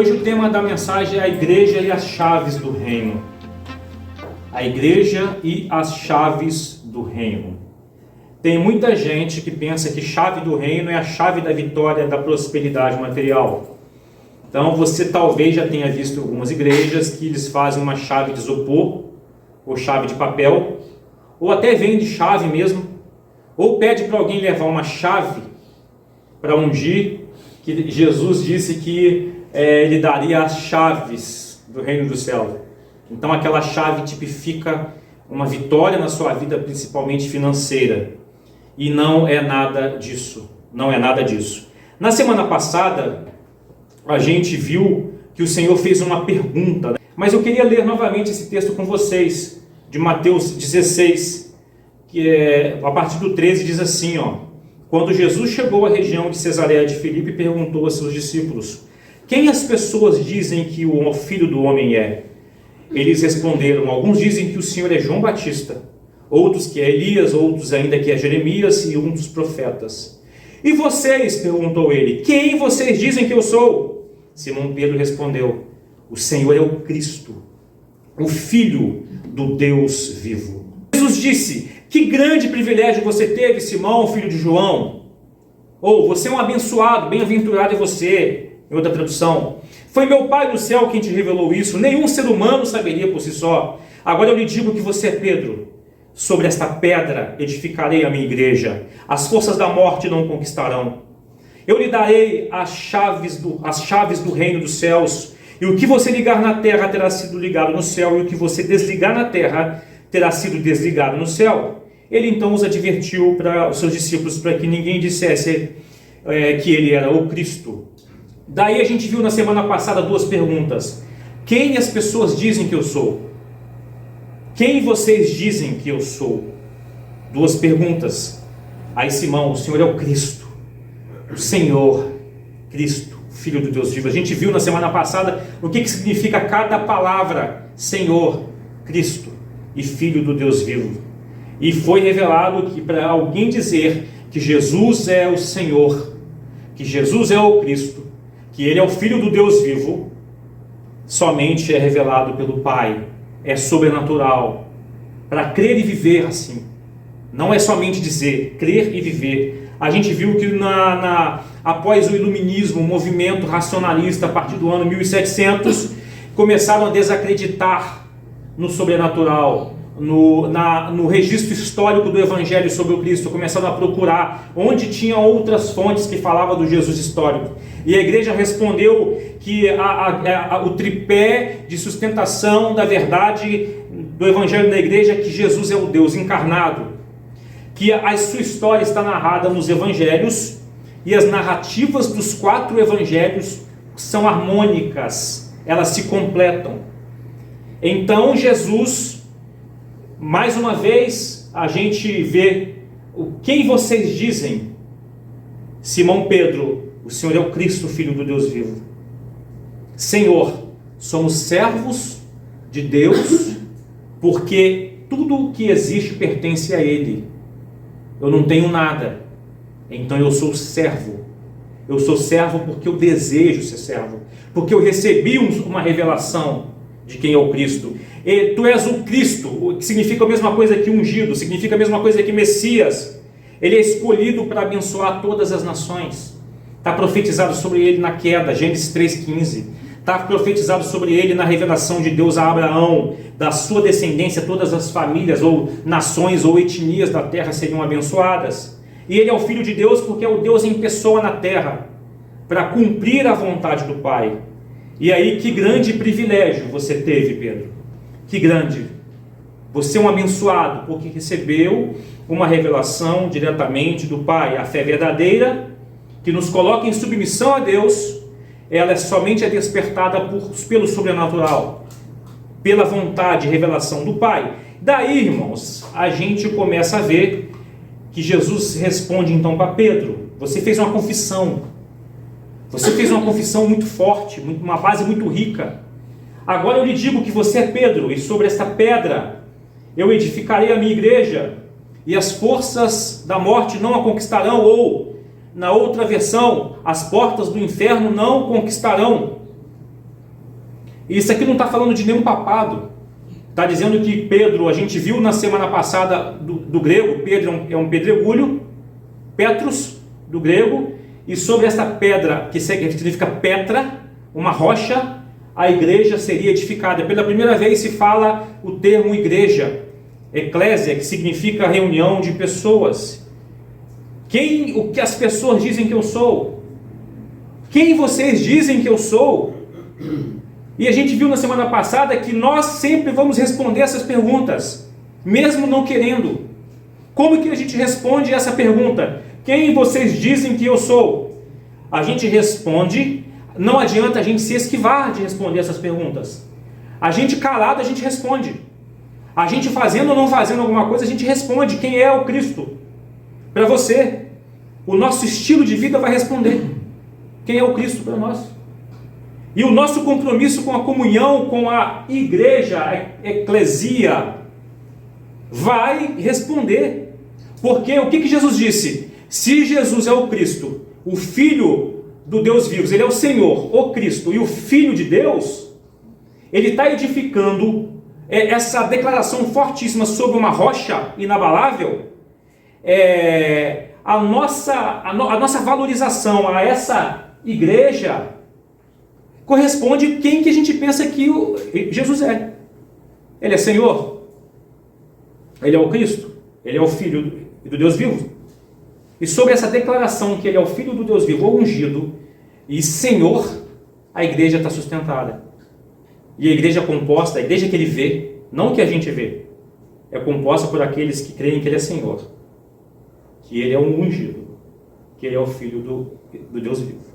Hoje o tema da mensagem é a igreja e as chaves do reino. A igreja e as chaves do reino. Tem muita gente que pensa que chave do reino é a chave da vitória, da prosperidade material. Então você talvez já tenha visto algumas igrejas que eles fazem uma chave de isopor, ou chave de papel, ou até vende chave mesmo, ou pede para alguém levar uma chave para ungir, que Jesus disse que ele daria as chaves do reino do céu. Então aquela chave tipifica uma vitória na sua vida, principalmente financeira. E não é nada disso. Não é nada disso. Na semana passada, a gente viu que o Senhor fez uma pergunta. Mas eu queria ler novamente esse texto com vocês, de Mateus 16, que a partir do 13 diz assim, Quando Jesus chegou à região de Cesareia de Filipe, perguntou a seus discípulos: quem as pessoas dizem que o Filho do Homem é? Eles responderam: alguns dizem que o Senhor é João Batista, outros que é Elias, outros ainda que é Jeremias e um dos profetas. E vocês? Perguntou ele. Quem vocês dizem que eu sou? Simão Pedro respondeu: o Senhor é o Cristo, o Filho do Deus vivo. Jesus disse: que grande privilégio você teve, Simão, filho de João. Ou você é um abençoado, bem-aventurado é você. Em outra tradução, foi meu Pai do céu quem te revelou isso. Nenhum ser humano saberia por si só. Agora eu lhe digo que você é Pedro. Sobre esta pedra edificarei a minha igreja. As forças da morte não conquistarão. Eu lhe darei as chaves do reino dos céus. E o que você ligar na terra terá sido ligado no céu, e o que você desligar na terra terá sido desligado no céu. Ele então os advertiu para os seus discípulos, para que ninguém dissesse que ele era o Cristo. Daí a gente viu na semana passada duas perguntas. Quem as pessoas dizem que eu sou? Quem vocês dizem que eu sou? Duas perguntas. Aí Simão: o Senhor é o Cristo, o Senhor, Cristo, Filho do Deus vivo. A gente viu na semana passada o que significa cada palavra: Senhor, Cristo e Filho do Deus vivo. E foi revelado que para alguém dizer que Jesus é o Senhor, que Jesus é o Cristo, que Ele é o Filho do Deus vivo, somente é revelado pelo Pai. É sobrenatural. Para crer e viver assim. Não é somente dizer, crer e viver. A gente viu que após o iluminismo, o movimento racionalista, a partir do ano 1700, começaram a desacreditar no sobrenatural, no registro histórico do Evangelho sobre o Cristo. Começaram a procurar onde tinha outras fontes que falavam do Jesus histórico. E a igreja respondeu que o tripé de sustentação da verdade do Evangelho da igreja é que Jesus é o Deus encarnado, que a sua história está narrada nos Evangelhos, e as narrativas dos 4 Evangelhos são harmônicas, elas se completam. Então Jesus, mais uma vez, a gente vê quem vocês dizem. Simão Pedro: o Senhor é o Cristo, Filho do Deus vivo. Senhor, somos servos de Deus, porque tudo o que existe pertence a Ele. Eu não tenho nada, então eu sou servo. Eu sou servo porque eu desejo ser servo, porque eu recebi uma revelação de quem é o Cristo. E tu és o Cristo, que significa a mesma coisa que ungido, significa a mesma coisa que Messias. Ele é escolhido para abençoar todas as nações. Está profetizado sobre ele na queda, Gênesis 3,15. Está profetizado sobre ele na revelação de Deus a Abraão, da sua descendência, todas as famílias, ou nações, ou etnias da terra seriam abençoadas. E ele é o Filho de Deus porque é o Deus em pessoa na terra, para cumprir a vontade do Pai. E aí, que grande privilégio você teve, Pedro. Que grande. Você é um abençoado, porque recebeu uma revelação diretamente do Pai. A fé verdadeira, que nos coloca em submissão a Deus, ela somente é despertada pelo sobrenatural, pela vontade e revelação do Pai. Daí, irmãos, a gente começa a ver que Jesus responde então para Pedro: você fez uma confissão. Você fez uma confissão muito forte, uma base muito rica. Agora eu lhe digo que você é Pedro, e sobre esta pedra eu edificarei a minha igreja, e as forças da morte não a conquistarão, ou, na outra versão, as portas do inferno não conquistarão. Isso aqui não está falando de nenhum papado. Está dizendo que Pedro, a gente viu na semana passada do grego, Pedro é um pedregulho, Petros, do grego, e sobre essa pedra, que significa Petra, uma rocha, a igreja seria edificada. Pela primeira vez se fala o termo igreja, eclésia, que significa reunião de pessoas. O que as pessoas dizem que eu sou? Quem vocês dizem que eu sou? E a gente viu na semana passada que nós sempre vamos responder essas perguntas, mesmo não querendo. Como que a gente responde essa pergunta? Quem vocês dizem que eu sou? A gente responde, não adianta a gente se esquivar de responder essas perguntas. A gente calado, a gente responde. A gente fazendo ou não fazendo alguma coisa, a gente responde quem é o Cristo. Para você, o nosso estilo de vida vai responder quem é o Cristo para nós. E o nosso compromisso com a comunhão, com a igreja, a eclesia, vai responder. Porque o que Jesus disse? Se Jesus é o Cristo, o Filho do Deus vivo, ele é o Senhor, o Cristo e o Filho de Deus, ele está edificando essa declaração fortíssima sobre uma rocha inabalável, a nossa valorização a essa igreja corresponde quem que a gente pensa que Jesus é. Ele é Senhor, ele é o Cristo, ele é o Filho do Deus vivo. E sobre essa declaração que ele é o Filho do Deus vivo, ou ungido, e Senhor, a igreja está sustentada. E a igreja é composta, a igreja que ele vê, não que a gente vê, é composta por aqueles que creem que ele é Senhor, que ele é um ungido, que ele é o Filho do Deus vivo.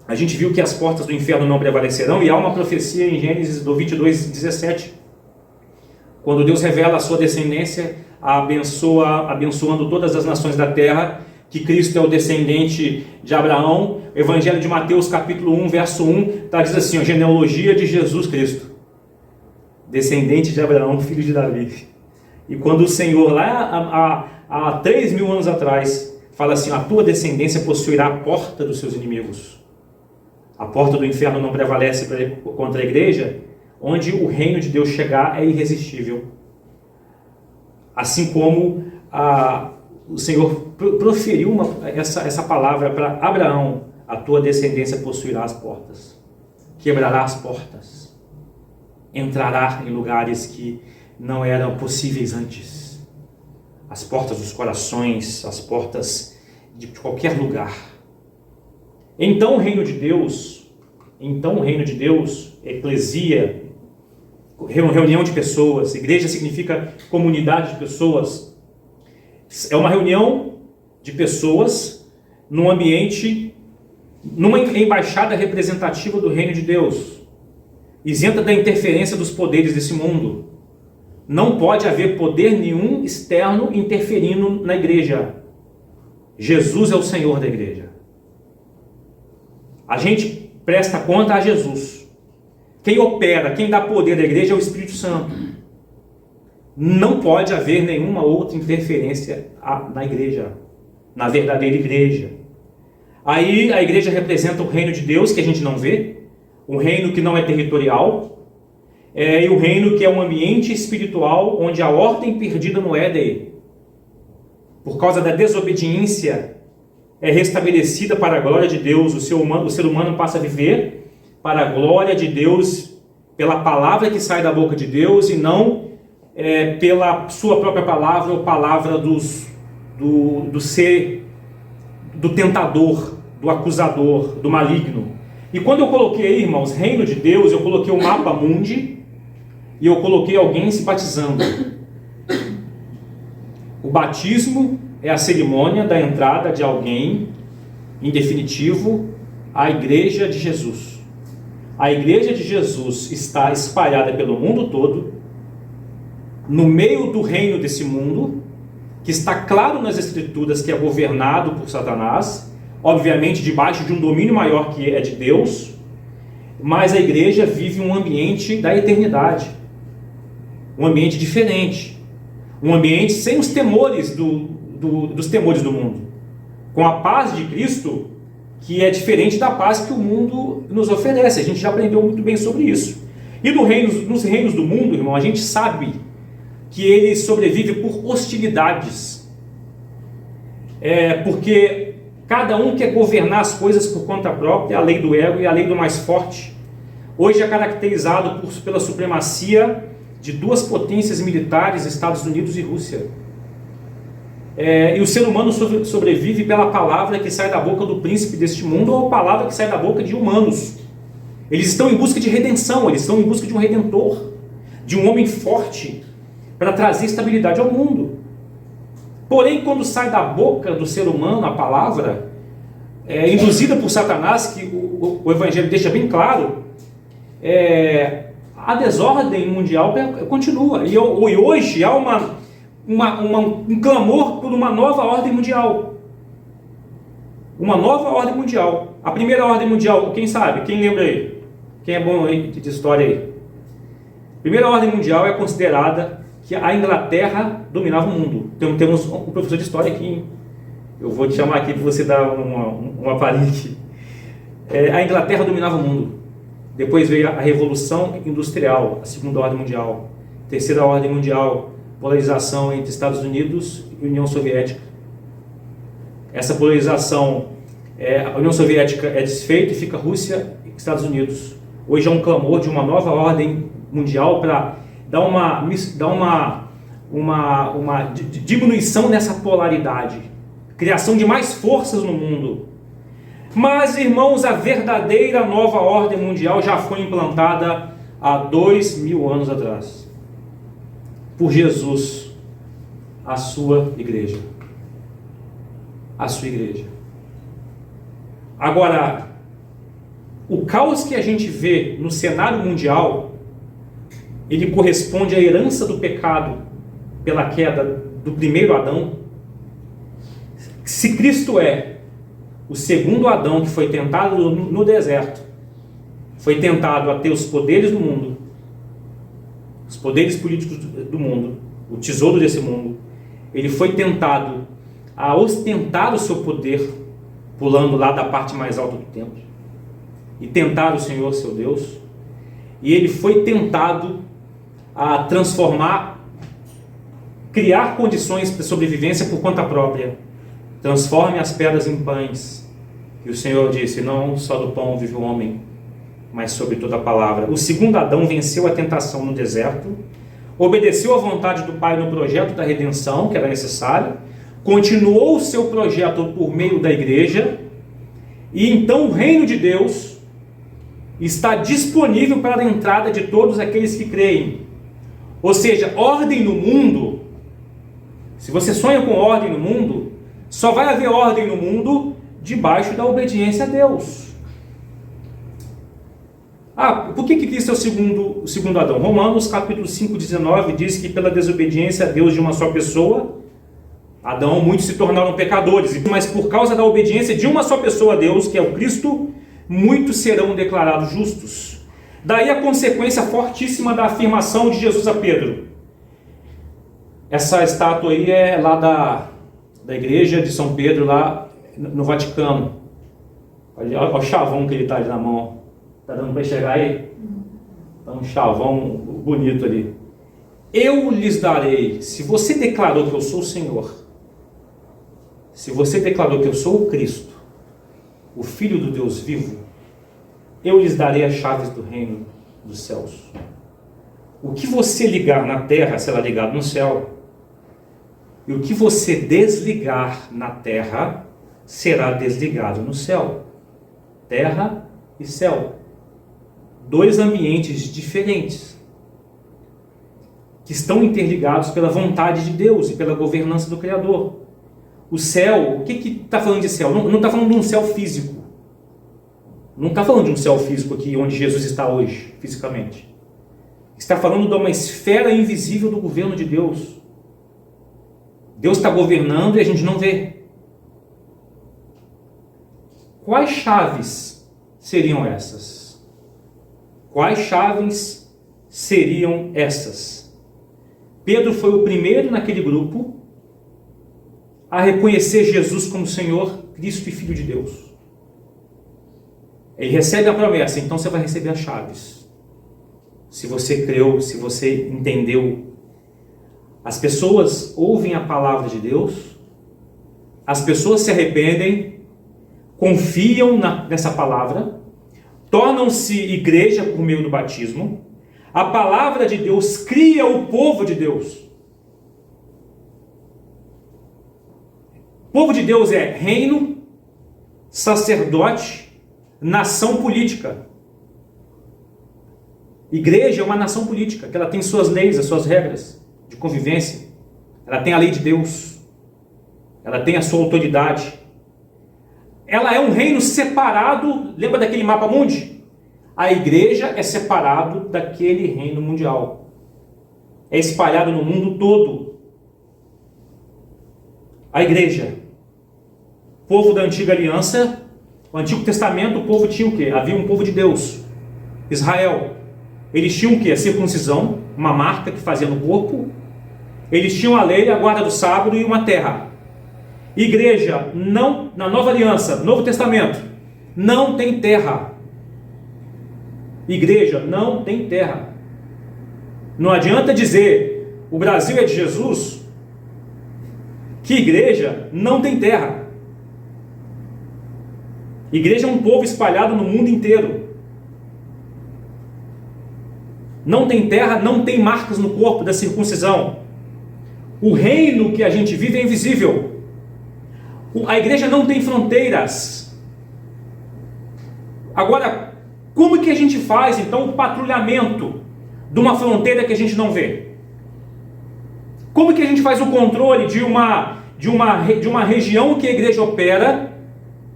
A gente viu que as portas do inferno não prevalecerão, e há uma profecia em Gênesis 22:17, quando Deus revela a sua descendência, abençoando todas as nações da terra, que Cristo é o descendente de Abraão. Evangelho de Mateus capítulo 1, verso 1, diz assim, a genealogia de Jesus Cristo, descendente de Abraão, filho de Davi. E quando o Senhor, lá há 3.000 anos atrás, fala assim, a tua descendência possuirá a porta dos seus inimigos. A porta do inferno não prevalece contra a igreja, onde o reino de Deus chegar é irresistível. Assim como o Senhor proferiu essa palavra para Abraão, a tua descendência possuirá as portas, quebrará as portas, entrará em lugares que não eram possíveis antes, as portas dos corações, as portas de qualquer lugar. Então o reino de Deus, eclesia, reunião de pessoas, igreja significa comunidade de pessoas, é uma reunião de pessoas num ambiente, numa embaixada representativa do reino de Deus, isenta da interferência dos poderes desse mundo. Não pode haver poder nenhum externo interferindo na igreja. Jesus é o Senhor da igreja. A gente presta conta a Jesus. Quem opera, quem dá poder à igreja é o Espírito Santo. Não pode haver nenhuma outra interferência na igreja, na verdadeira igreja. Aí a igreja representa o reino de Deus, que a gente não vê, um reino que não é territorial, e o reino que é um ambiente espiritual, onde a ordem perdida no Éden, por causa da desobediência, é restabelecida para a glória de Deus. O ser humano passa a viver para a glória de Deus, pela palavra que sai da boca de Deus, e não pela sua própria palavra, ou palavra do tentador, do acusador, do maligno. E quando eu coloquei aí, irmãos, reino de Deus, eu coloquei o mapa mundi, e eu coloquei alguém se batizando. O batismo é a cerimônia da entrada de alguém, em definitivo, à igreja de Jesus. A igreja de Jesus está espalhada pelo mundo todo, no meio do reino desse mundo, que está claro nas Escrituras que é governado por Satanás, obviamente debaixo de um domínio maior que é de Deus, mas a igreja vive um ambiente da eternidade, um ambiente diferente, um ambiente sem os temores dos temores do mundo, com a paz de Cristo que é diferente da paz que o mundo nos oferece. A gente já aprendeu muito bem sobre isso. E nos reinos do mundo, irmão, a gente sabe que ele sobrevive por hostilidades. Porque cada um quer governar as coisas por conta própria, a lei do ego e a lei do mais forte. Hoje é caracterizado pela supremacia de duas potências militares, Estados Unidos e Rússia. E o ser humano sobrevive pela palavra que sai da boca do príncipe deste mundo ou a palavra que sai da boca de humanos. Eles estão em busca de redenção, eles estão em busca de um redentor, de um homem forte para trazer estabilidade ao mundo. Porém, quando sai da boca do ser humano a palavra, induzida por Satanás, que o Evangelho deixa bem claro, a desordem mundial continua. E hoje há um clamor por uma nova ordem mundial. Uma nova ordem mundial. A primeira ordem mundial, quem sabe? Quem lembra aí? Quem é bom aí de história aí? A primeira ordem mundial é considerada que a Inglaterra dominava o mundo. Então temos um professor de história aqui, hein? Eu vou te chamar aqui para você dar uma palhinha aqui. A Inglaterra dominava o mundo. Depois veio a Revolução Industrial, a Segunda Ordem Mundial. Terceira Ordem Mundial, polarização entre Estados Unidos e União Soviética. Essa polarização, a União Soviética é desfeita e fica Rússia e Estados Unidos. Hoje há um clamor de uma nova ordem mundial para dar uma diminuição nessa polaridade, criação de mais forças no mundo. Mas, irmãos, a verdadeira nova ordem mundial já foi implantada há 2000 anos atrás, por Jesus, a sua igreja. A sua igreja. Agora, o caos que a gente vê no cenário mundial, ele corresponde à herança do pecado pela queda do primeiro Adão. Se Cristo é o segundo Adão que foi tentado no deserto, foi tentado a ter os poderes do mundo, os poderes políticos do mundo, o tesouro desse mundo, ele foi tentado a ostentar o seu poder, pulando lá da parte mais alta do templo, e tentar o Senhor seu Deus, e ele foi tentado a criar condições para sobrevivência por conta própria. Transforme as pedras em pães. E o Senhor disse: não só do pão vive o homem, mas sobre toda a palavra. O segundo Adão venceu a tentação no deserto, obedeceu à vontade do Pai no projeto da redenção, que era necessário, continuou o seu projeto por meio da igreja, e então o reino de Deus está disponível para a entrada de todos aqueles que creem. Ou seja, ordem no mundo, se você sonha com ordem no mundo, só vai haver ordem no mundo debaixo da obediência a Deus. Por que Cristo é o segundo Adão? Romanos capítulo 5, 19 diz que pela desobediência a Deus de uma só pessoa, Adão, muitos se tornaram pecadores, mas por causa da obediência de uma só pessoa a Deus, que é o Cristo, muitos serão declarados justos. Daí a consequência fortíssima da afirmação de Jesus a Pedro. Essa estátua aí é lá da igreja de São Pedro, lá no Vaticano. Olha o chavão que ele está ali na mão. Está dando para enxergar aí? Está um chavão bonito ali. Eu lhes darei, se você declarou que eu sou o Senhor, se você declarou que eu sou o Cristo, o Filho do Deus vivo, eu lhes darei as chaves do reino dos céus. O que você ligar na terra será ligado no céu, e o que você desligar na terra será desligado no céu. Terra e céu. Dois ambientes diferentes, que estão interligados pela vontade de Deus e pela governança do Criador. O céu, o que está falando de céu? Não está falando de um céu físico. Não está falando de um céu físico aqui onde Jesus está hoje, fisicamente. Está falando de uma esfera invisível do governo de Deus. Deus está governando e a gente não vê. Quais chaves seriam essas? Quais chaves seriam essas? Pedro foi o primeiro naquele grupo a reconhecer Jesus como Senhor, Cristo e Filho de Deus. Ele recebe a promessa, então você vai receber as chaves. Se você creu, se você entendeu. As pessoas ouvem a palavra de Deus, as pessoas se arrependem, confiam nessa palavra, tornam-se igreja por meio do batismo. A palavra de Deus cria o povo de Deus. O povo de Deus é reino, sacerdote, nação política. Igreja é uma nação política, que ela tem suas leis, as suas regras de convivência. Ela tem a lei de Deus. Ela tem a sua autoridade. Ela é um reino separado. Lembra daquele mapa mundi? A igreja é separado daquele reino mundial. É espalhado no mundo todo. A igreja, povo da antiga aliança, o Antigo Testamento, o povo tinha o quê? Havia um povo de Deus, Israel. Eles tinham o quê? A circuncisão, uma marca que fazia no corpo. Eles tinham a lei, a guarda do sábado e uma terra. Igreja, não, na nova aliança, Novo Testamento, não tem terra. Igreja, não tem terra. Não adianta dizer, o Brasil é de Jesus, que igreja não tem terra. Igreja é um povo espalhado no mundo inteiro. Não tem terra, não tem marcas no corpo da circuncisão. O reino que a gente vive é invisível. A igreja não tem fronteiras. Agora, como que a gente faz então o patrulhamento de uma fronteira que a gente não vê? Como que a gente faz o controle de uma região que a igreja opera,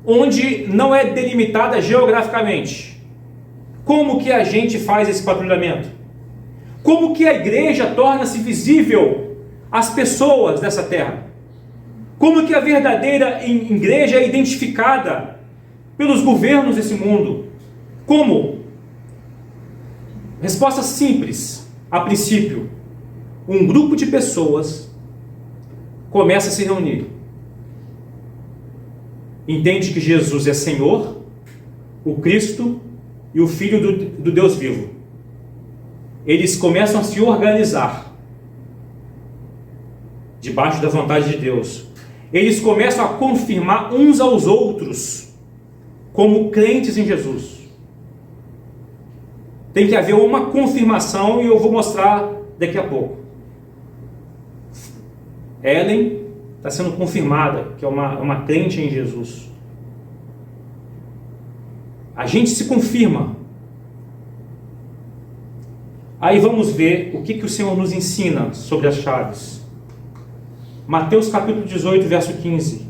onde não é delimitada geograficamente? Como que a gente faz esse patrulhamento? Como que a igreja torna-se visível às pessoas dessa terra? Como que a verdadeira igreja é identificada pelos governos desse mundo? Como? Resposta simples, a princípio. Um grupo de pessoas começa a se reunir. Entende que Jesus é Senhor, o Cristo e o Filho do Deus vivo. Eles começam a se organizar debaixo da vontade de Deus. Eles começam a confirmar uns aos outros como crentes em Jesus. Tem que haver uma confirmação e eu vou mostrar daqui a pouco. Ellen está sendo confirmada que é uma crente em Jesus. A gente se confirma. Aí vamos ver o que o Senhor nos ensina sobre as chaves. Mateus capítulo 18, verso 15.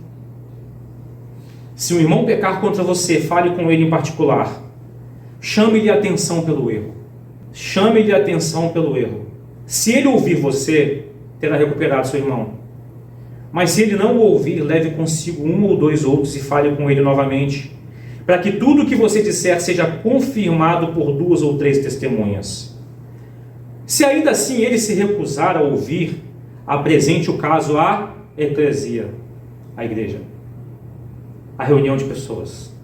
Se um irmão pecar contra você, fale com ele em particular. Chame-lhe a atenção pelo erro. Chame-lhe a atenção pelo erro. Se ele ouvir você, terá recuperado seu irmão. Mas se ele não o ouvir, leve consigo um ou dois outros e fale com ele novamente, para que tudo o que você disser seja confirmado por 2 ou 3 testemunhas. Se ainda assim ele se recusar a ouvir, apresente o caso à eclesia, à igreja, à reunião de pessoas.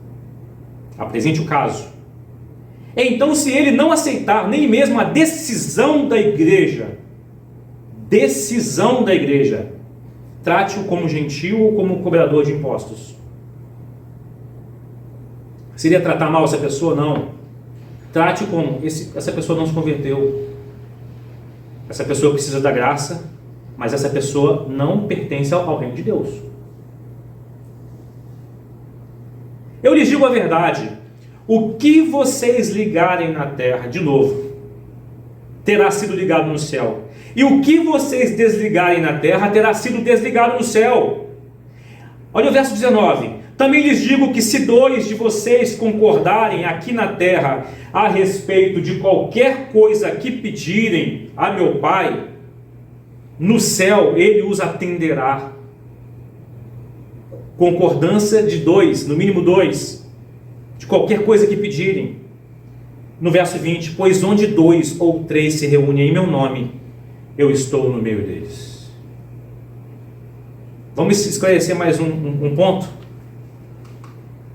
Apresente o caso. Então, se ele não aceitar nem mesmo a decisão da igreja, trate-o como gentil ou como cobrador de impostos. Seria tratar mal essa pessoa? Não. Trate como essa pessoa não se converteu. Essa pessoa precisa da graça, mas essa pessoa não pertence ao reino de Deus. Eu lhes digo a verdade: o que vocês ligarem na terra, de novo, terá sido ligado no céu. E o que vocês desligarem na terra, terá sido desligado no céu. Olha o verso 19. Também lhes digo que se 2 de vocês concordarem aqui na terra a respeito de qualquer coisa que pedirem a meu Pai, no céu ele os atenderá. Concordância de 2, no mínimo 2, de qualquer coisa que pedirem. No verso 20, pois onde 2 ou 3 se reúnem em meu nome, eu estou no meio deles. Vamos esclarecer mais um ponto.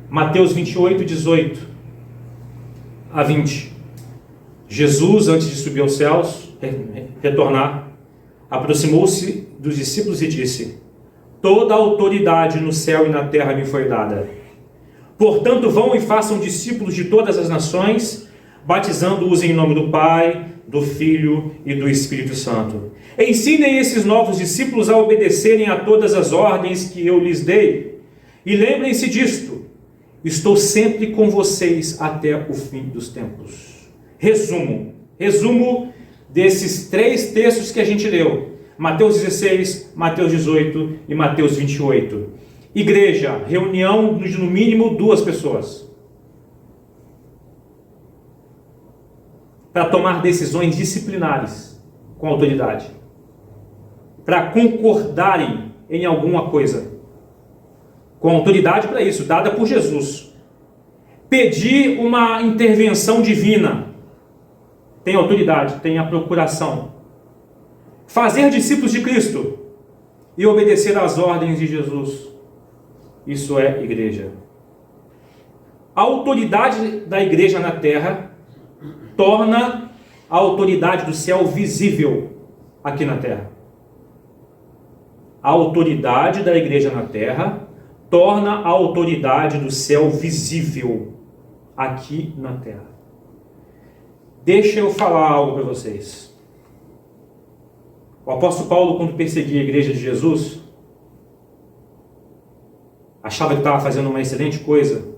Mateus 28, 18. a 20. Jesus, antes de subir aos céus, retornar, aproximou-se dos discípulos e disse: toda a autoridade no céu e na terra me foi dada. Portanto, vão e façam discípulos de todas as nações, batizando-os em nome do Pai, do Filho e do Espírito Santo. Ensinem esses novos discípulos a obedecerem a todas as ordens que eu lhes dei. E lembrem-se disto: estou sempre com vocês até o fim dos tempos. Resumo desses 3 textos que a gente leu: Mateus 16, Mateus 18 e Mateus 28. Igreja, reunião de no mínimo 2 pessoas, para tomar decisões disciplinares com autoridade, para concordarem em alguma coisa, com autoridade para isso, dada por Jesus. Pedir uma intervenção divina, tem autoridade, tem a procuração. Fazer discípulos de Cristo e obedecer às ordens de Jesus, isso é igreja. A autoridade da igreja na terra torna a autoridade do céu visível aqui na terra. A autoridade da igreja na terra torna a autoridade do céu visível aqui na terra. Deixa eu falar algo para vocês. O apóstolo Paulo, quando perseguia a igreja de Jesus, achava que estava fazendo uma excelente coisa.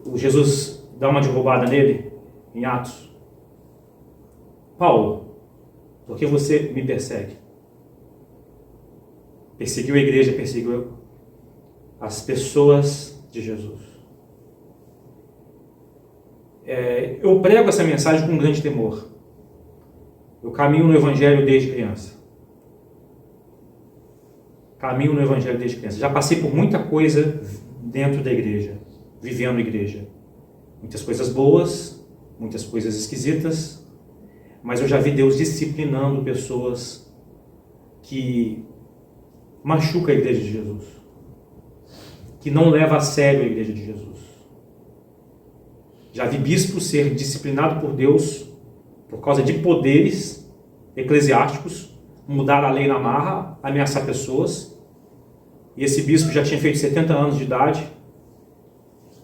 O Jesus dá uma derrubada nele, em Atos. Paulo, por que você me persegue? Perseguiu a igreja, perseguiu as pessoas de Jesus. Eu prego essa mensagem com um grande temor. Eu caminho no Evangelho desde criança. Já passei por muita coisa dentro da igreja, vivendo a igreja. Muitas coisas boas, muitas coisas esquisitas, mas eu já vi Deus disciplinando pessoas que machucam a igreja de Jesus, que não leva a sério a igreja de Jesus. Já vi bispo ser disciplinado por Deus por causa de poderes eclesiásticos, mudar a lei na marra, ameaçar pessoas. E esse bispo já tinha feito 70 anos de idade,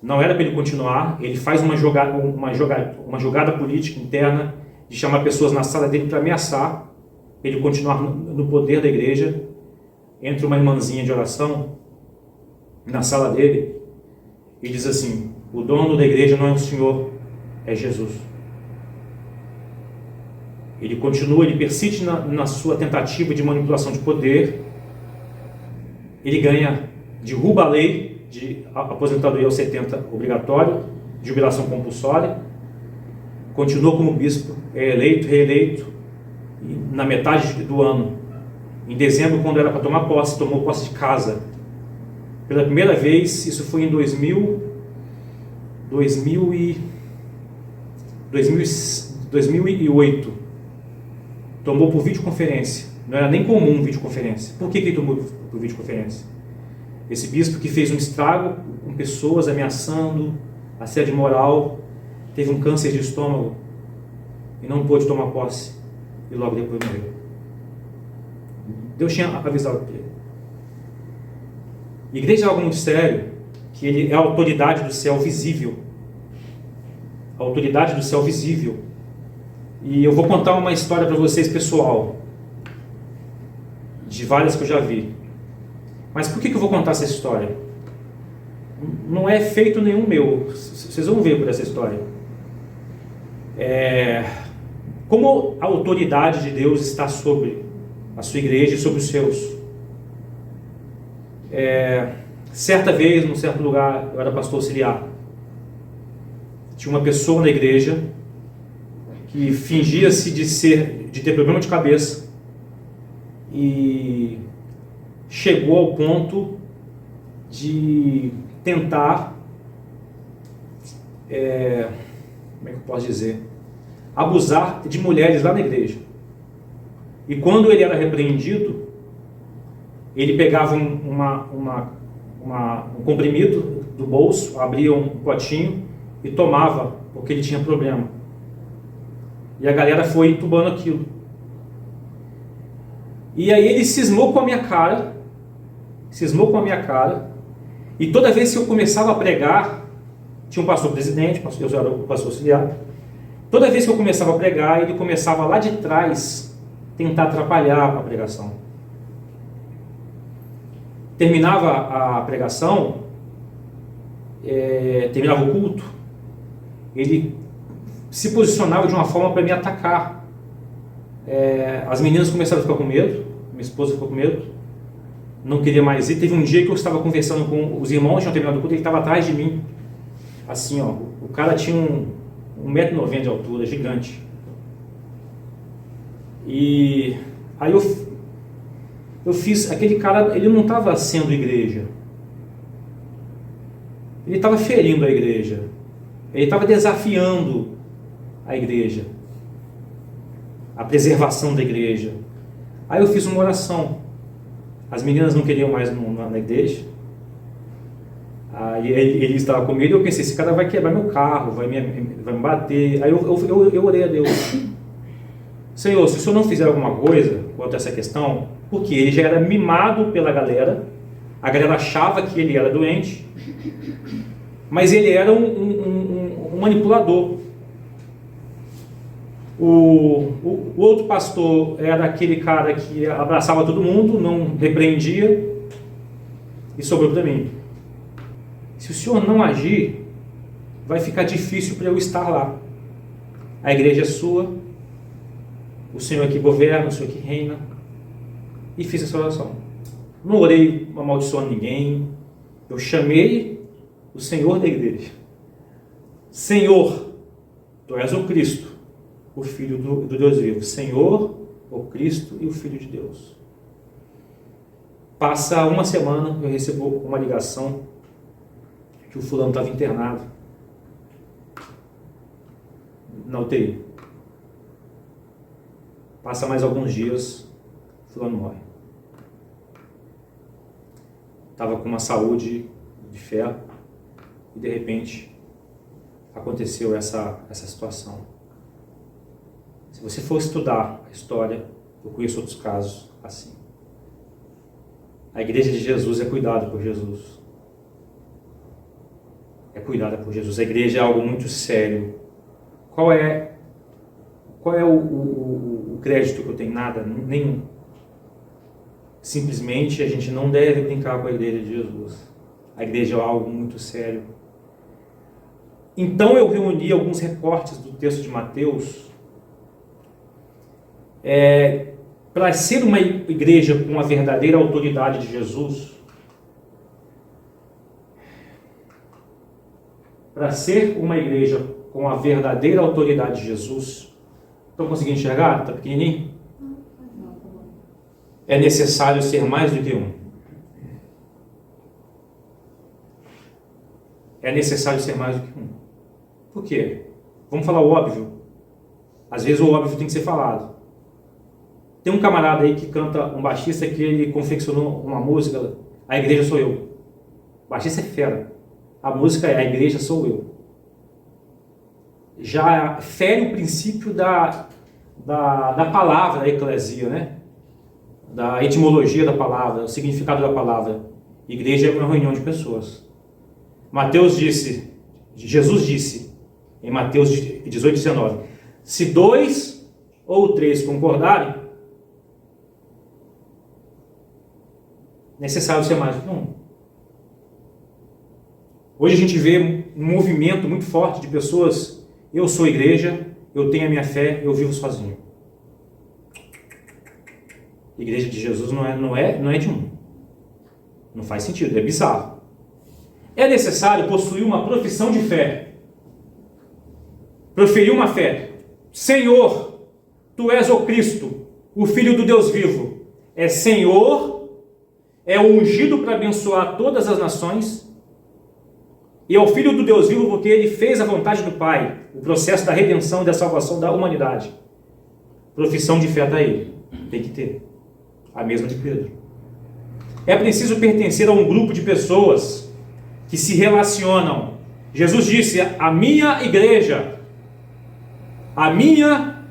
não era para ele continuar. Ele faz uma jogada política interna de chamar pessoas na sala dele para ameaçar ele continuar no poder da igreja. Entra uma irmãzinha de oração na sala dele e diz assim: o dono da igreja não é o Senhor, é Jesus. Ele continua, ele persiste na sua tentativa de manipulação de poder. Ele ganha, derruba a lei de aposentadoria aos 70 obrigatório, de jubilação compulsória, continua como bispo, é eleito, reeleito, e na metade do ano, em dezembro, quando era para tomar posse, tomou posse de casa. Pela primeira vez, isso foi em 2008, tomou por videoconferência. Não era nem comum videoconferência. Por que ele tomou por videoconferência? Esse bispo que fez um estrago com pessoas ameaçando, assédio moral, teve um câncer de estômago e não pôde tomar posse e logo depois morreu. Deus tinha avisado ele. Igreja é algo muito sério, que ele é a autoridade do céu visível. A autoridade do céu visível. E eu vou contar uma história para vocês pessoal, de várias que eu já vi. Mas por que eu vou contar essa história? Não é feito nenhum meu, vocês vão ver por essa história. Como a autoridade de Deus está sobre a sua igreja e sobre os seus. Certa vez, num certo lugar, eu era pastor auxiliar. Tinha uma pessoa na igreja que fingia-se de ter problema de cabeça e chegou ao ponto de tentar, como é que eu posso dizer, abusar de mulheres lá na igreja. E quando ele era repreendido, ele pegava um comprimido do bolso, abria um potinho e tomava, porque ele tinha problema. E a galera foi entubando aquilo. E aí ele cismou com a minha cara, e toda vez que eu começava a pregar, tinha um pastor presidente, eu era o pastor auxiliar, toda vez que eu começava a pregar, ele começava lá de trás tentar atrapalhar a pregação. Terminava a pregação, terminava o culto, ele se posicionava de uma forma para me atacar. As meninas começaram a ficar com medo, minha esposa ficou com medo, não queria mais ir. Teve um dia que eu estava conversando com os irmãos, tinham terminado o culto, ele estava atrás de mim, assim, ó, o cara tinha 1,90 m de altura, gigante. E aí eu fiz, aquele cara, ele não estava sendo igreja, ele estava ferindo a igreja, ele estava desafiando a igreja, a preservação da igreja. Aí eu fiz uma oração, as meninas não queriam mais na igreja, aí ele estava com medo, eu pensei, esse cara vai quebrar meu carro, vai me bater. Aí eu orei a Deus, Senhor, se o Senhor não fizer alguma coisa quanto a essa questão, porque ele já era mimado pela galera, a galera achava que ele era doente, mas ele era um manipulador. O outro pastor era aquele cara que abraçava todo mundo, não repreendia, e sobrou para mim. Se o Senhor não agir, vai ficar difícil para eu estar lá. A igreja é sua, o Senhor que governa, o Senhor que reina. E fiz essa oração. Não orei amaldiçoando ninguém, eu chamei o Senhor da igreja. Senhor, Tu és o Cristo, o Filho do Deus vivo. Senhor, o Cristo e o Filho de Deus. Passa uma semana, eu recebo uma ligação que o fulano estava internado na UTI. Passa mais alguns dias, o fulano morre. Estava com uma saúde de ferro e de repente aconteceu essa situação. Se você for estudar a história, eu conheço outros casos assim. A igreja de Jesus é cuidada por Jesus. É cuidada por Jesus. A igreja é algo muito sério. Qual é o crédito que eu tenho? Nada, nenhum. Simplesmente a gente não deve brincar com a igreja de Jesus. A igreja é algo muito sério. Então eu reuni alguns recortes do texto de Mateus para ser uma igreja com a verdadeira autoridade de Jesus. Para ser uma igreja com a verdadeira autoridade de Jesus. Estão conseguindo enxergar? Está pequenininho? É necessário ser mais do que um. É necessário ser mais do que um. Por quê? Vamos falar o óbvio. Às vezes o óbvio tem que ser falado. Tem um camarada aí que canta, um baixista, que ele confeccionou uma música, A Igreja Sou Eu. O baixista é fera. A música é A Igreja Sou Eu. Já fere o princípio da palavra, da eclesia, né? Da etimologia da palavra, o significado da palavra. Igreja é uma reunião de pessoas. Jesus disse, em Mateus 18, 19, se 2 ou 3 concordarem, necessário ser mais do que um. Hoje a gente vê um movimento muito forte de pessoas, eu sou igreja, eu tenho a minha fé, eu vivo sozinho. A igreja de Jesus não é de um. Não faz sentido, é bizarro. É necessário possuir uma profissão de fé. Proferir uma fé. Senhor, Tu és o Cristo, o Filho do Deus vivo. É Senhor, é o ungido para abençoar todas as nações, e é o Filho do Deus vivo porque Ele fez a vontade do Pai, o processo da redenção e da salvação da humanidade. Profissão de fé daí, tem que ter. A mesma de Pedro. É preciso pertencer a um grupo de pessoas que se relacionam Jesus disse: a minha igreja,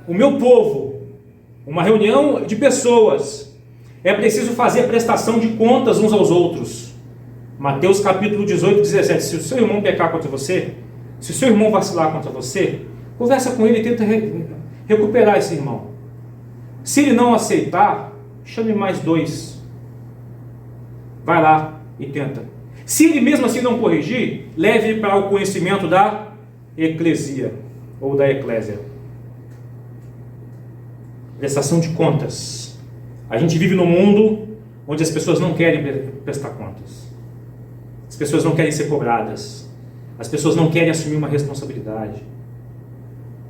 o meu povo, uma reunião de pessoas, é preciso fazer prestação de contas uns aos outros. Mateus capítulo 18, 17. Se o seu irmão pecar contra você, se o seu irmão vacilar contra você, conversa com ele e tenta recuperar esse irmão. Se ele não aceitar, chame mais 2. Vai lá e tenta. Se ele mesmo assim não corrigir, leve para o conhecimento da eclesia ou da eclésia. Prestação de contas. A gente vive num mundo onde as pessoas não querem prestar contas. As pessoas não querem ser cobradas. As pessoas não querem assumir uma responsabilidade.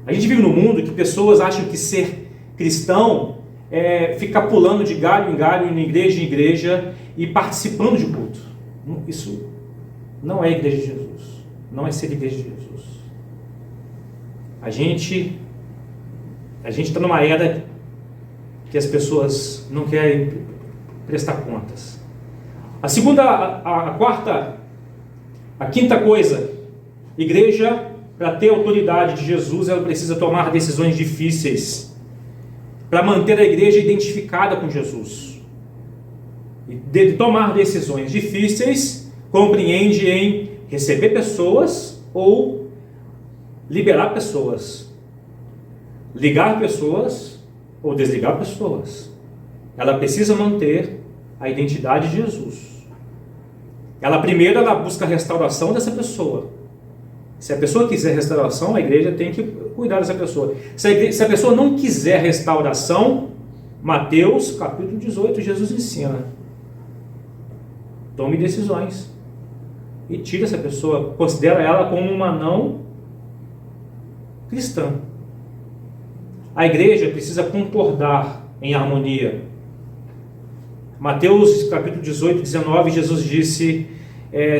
A gente vive num mundo que pessoas acham que ser cristão é ficar pulando de galho em galho, de igreja em igreja e participando de culto. Isso não é igreja de Jesus. Não é ser igreja de Jesus. A gente está numa era que as pessoas não querem prestar contas. A quinta coisa, igreja, para ter autoridade de Jesus, ela precisa tomar decisões difíceis para manter a igreja identificada com Jesus. E de tomar decisões difíceis compreende em receber pessoas ou liberar pessoas, ligar pessoas ou desligar pessoas. Ela precisa manter a identidade de Jesus. Ela busca a restauração dessa pessoa. Se a pessoa quiser restauração, a igreja tem que cuidar dessa pessoa. Se a pessoa não quiser restauração, Mateus capítulo 18, Jesus ensina: tome decisões e tire essa pessoa, considera ela como uma não cristã. A igreja precisa concordar em harmonia. Mateus capítulo 18, 19, Jesus disse: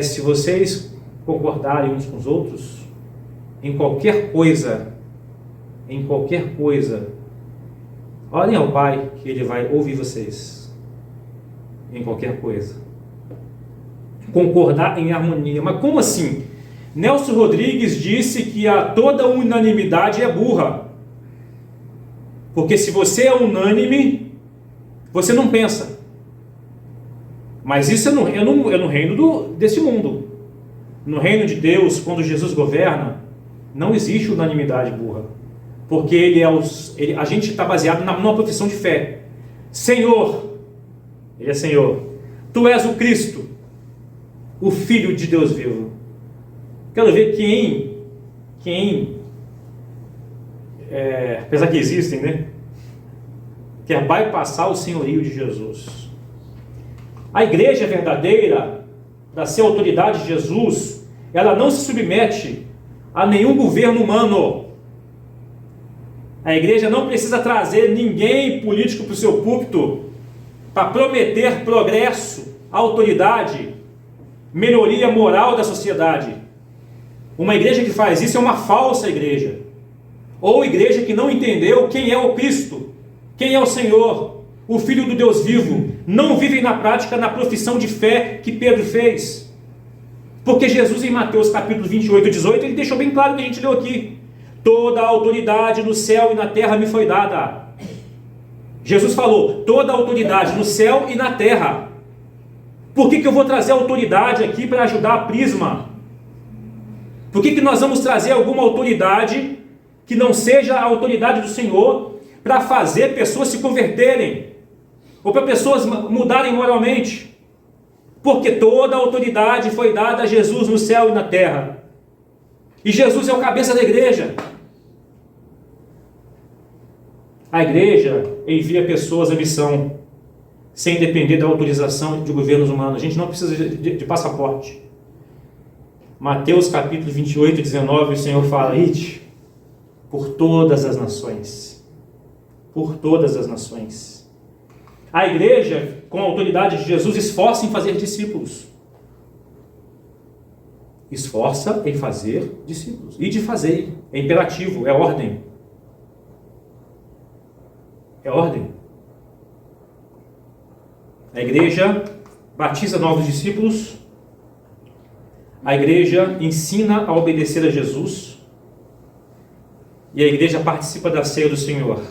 se vocês concordarem uns com os outros, em qualquer coisa, orem ao Pai que Ele vai ouvir vocês, em qualquer coisa. Concordar em harmonia. Mas como assim? Nelson Rodrigues disse que toda unanimidade é burra. Porque se você é unânime, você não pensa. Mas isso é no reino desse mundo. No reino de Deus, quando Jesus governa, não existe unanimidade burra. Porque a gente está baseado numa profissão de fé. Senhor, Ele é Senhor. Tu és o Cristo, o Filho de Deus vivo. Quero ver apesar que existem, né? Quer bypassar o senhorio de Jesus. A igreja verdadeira, para ser autoridade de Jesus, ela não se submete a nenhum governo humano. A igreja não precisa trazer ninguém político para o seu púlpito para prometer progresso, autoridade, melhoria moral da sociedade. Uma igreja que faz isso é uma falsa igreja. Ou igreja que não entendeu quem é o Cristo, quem é o Senhor, o Filho do Deus vivo. Não vivem na prática, na profissão de fé que Pedro fez. Porque Jesus, em Mateus capítulo 28, 18, ele deixou bem claro o que a gente leu aqui: toda a autoridade no céu e na terra me foi dada. Jesus falou: toda a autoridade no céu e na terra. Por que eu vou trazer autoridade aqui para ajudar a Prisma? Por que nós vamos trazer alguma autoridade que não seja a autoridade do Senhor para fazer pessoas se converterem? Ou para pessoas mudarem moralmente? Porque toda a autoridade foi dada a Jesus no céu e na terra. E Jesus é o cabeça da igreja. A igreja envia pessoas à missão, sem depender da autorização de governos humanos. A gente não precisa de passaporte. Mateus capítulo 28, 19, o Senhor fala: ide por todas as nações. Por todas as nações. A igreja, com a autoridade de Jesus, esforça em fazer discípulos. Esforça em fazer discípulos. E de fazer. É imperativo, é ordem. É ordem. A igreja batiza novos discípulos. A igreja ensina a obedecer a Jesus e a igreja participa da ceia do Senhor.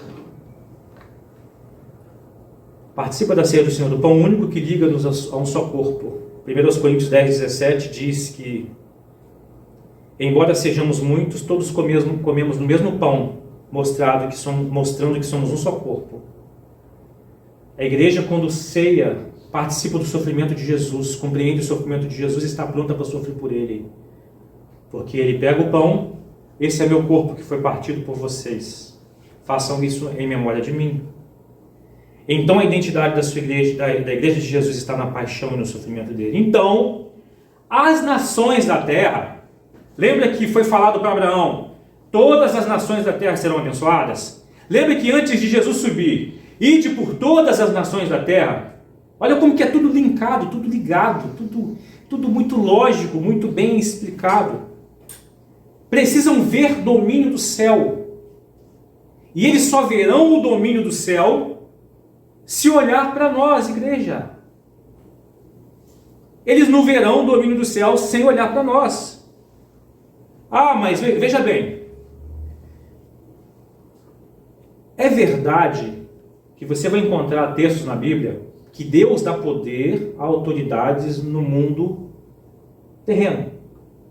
Participa da ceia do Senhor, do pão único que liga-nos a um só corpo. 1 Coríntios 10:17 diz que, embora sejamos muitos, todos comemos no mesmo pão, mostrando que somos um só corpo. A igreja, quando ceia, participa do sofrimento de Jesus, compreende o sofrimento de Jesus e está pronta para sofrer por ele. Porque ele pega o pão, esse é meu corpo que foi partido por vocês. Façam isso em memória de mim. Então a identidade da sua igreja, da igreja de Jesus, está na paixão e no sofrimento dele. Então, as nações da terra, lembra que foi falado para Abraão, todas as nações da terra serão abençoadas? Lembra que antes de Jesus subir, ide por todas as nações da terra? Olha como que é tudo linkado, tudo ligado, tudo muito lógico, muito bem explicado. Precisam ver domínio do céu. E eles só verão o domínio do céu se olhar para nós, igreja. Eles não verão o domínio do céu sem olhar para nós. Ah, mas veja bem. É verdade que você vai encontrar textos na Bíblia que Deus dá poder a autoridades no mundo terreno.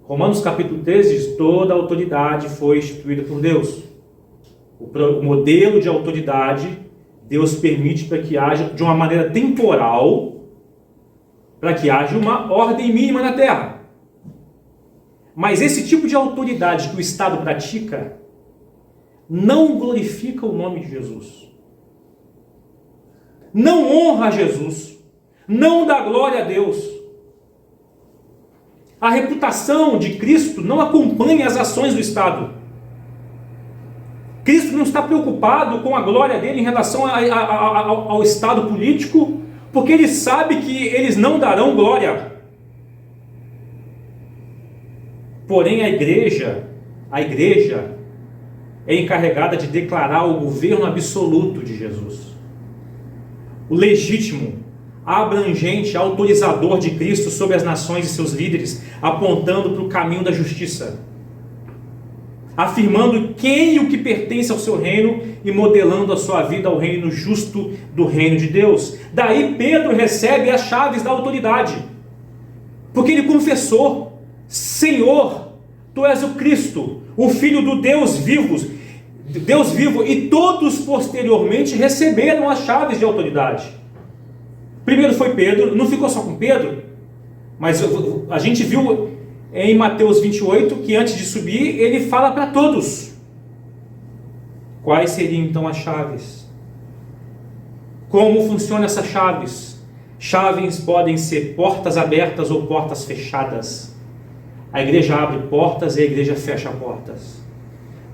Romanos capítulo 13 diz: toda autoridade foi instituída por Deus. O modelo de autoridade Deus permite para que haja de uma maneira temporal, para que haja uma ordem mínima na terra. Mas esse tipo de autoridade que o Estado pratica não glorifica o nome de Jesus. Não honra a Jesus. Não dá glória a Deus. A reputação de Cristo não acompanha as ações do Estado. Cristo não está preocupado com a glória dele em relação ao Estado político, porque ele sabe que eles não darão glória. Porém, a igreja é encarregada de declarar o governo absoluto de Jesus. O legítimo, abrangente, autorizador de Cristo sobre as nações e seus líderes, apontando para o caminho da justiça, afirmando quem e o que pertence ao seu reino e modelando a sua vida ao reino justo do reino de Deus. Daí Pedro recebe as chaves da autoridade, porque ele confessou: Senhor, tu és o Cristo, o Filho do Deus vivo, e todos posteriormente receberam as chaves de autoridade. Primeiro foi Pedro, não ficou só com Pedro, mas a gente viu em Mateus 28 que antes de subir ele fala para todos. Quais seriam então as chaves? Como funcionam essas chaves? Chaves podem ser portas abertas ou portas fechadas. A igreja abre portas e a igreja fecha portas.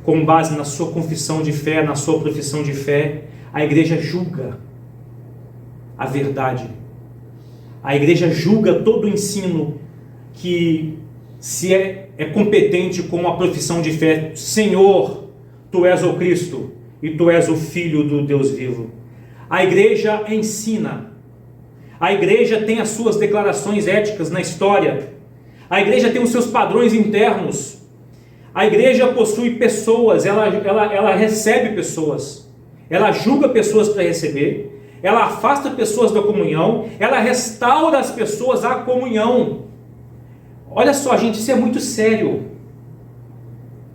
Com base na sua confissão de fé, na sua profissão de fé, a igreja julga a verdade. A igreja julga todo o ensino que se é competente com a profissão de fé: Senhor, tu és o Cristo e tu és o Filho do Deus vivo. A igreja ensina. A igreja tem as suas declarações éticas na história. A igreja tem os seus padrões internos. A igreja possui pessoas, ela recebe pessoas. Ela julga pessoas para receber. Ela afasta pessoas da comunhão. Ela restaura as pessoas à comunhão. Olha só, gente, isso é muito sério.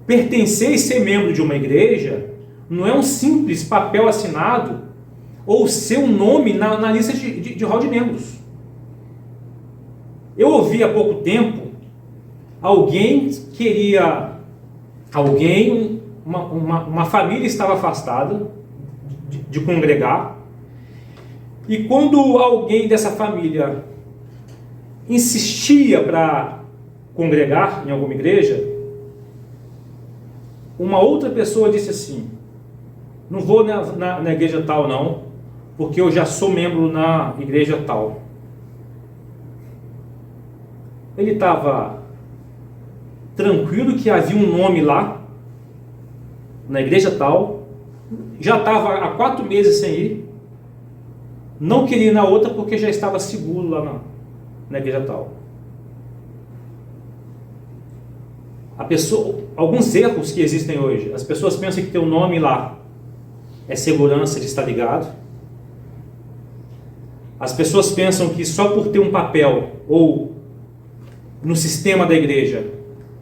Pertencer e ser membro de uma igreja não é um simples papel assinado ou seu nome na lista de hall de membros. Eu ouvi há pouco tempo uma família estava afastada de congregar, e quando alguém dessa família insistia para congregar em alguma igreja, uma outra pessoa disse assim: não vou na igreja tal não, porque eu já sou membro na igreja tal. Ele estava tranquilo que havia um nome lá, na igreja tal, já estava há 4 meses sem ir, não queria ir na outra porque já estava seguro lá na igreja tal. Alguns erros que existem hoje. As pessoas pensam que ter um nome lá é segurança de estar ligado. As pessoas pensam que só por ter um papel ou no sistema da igreja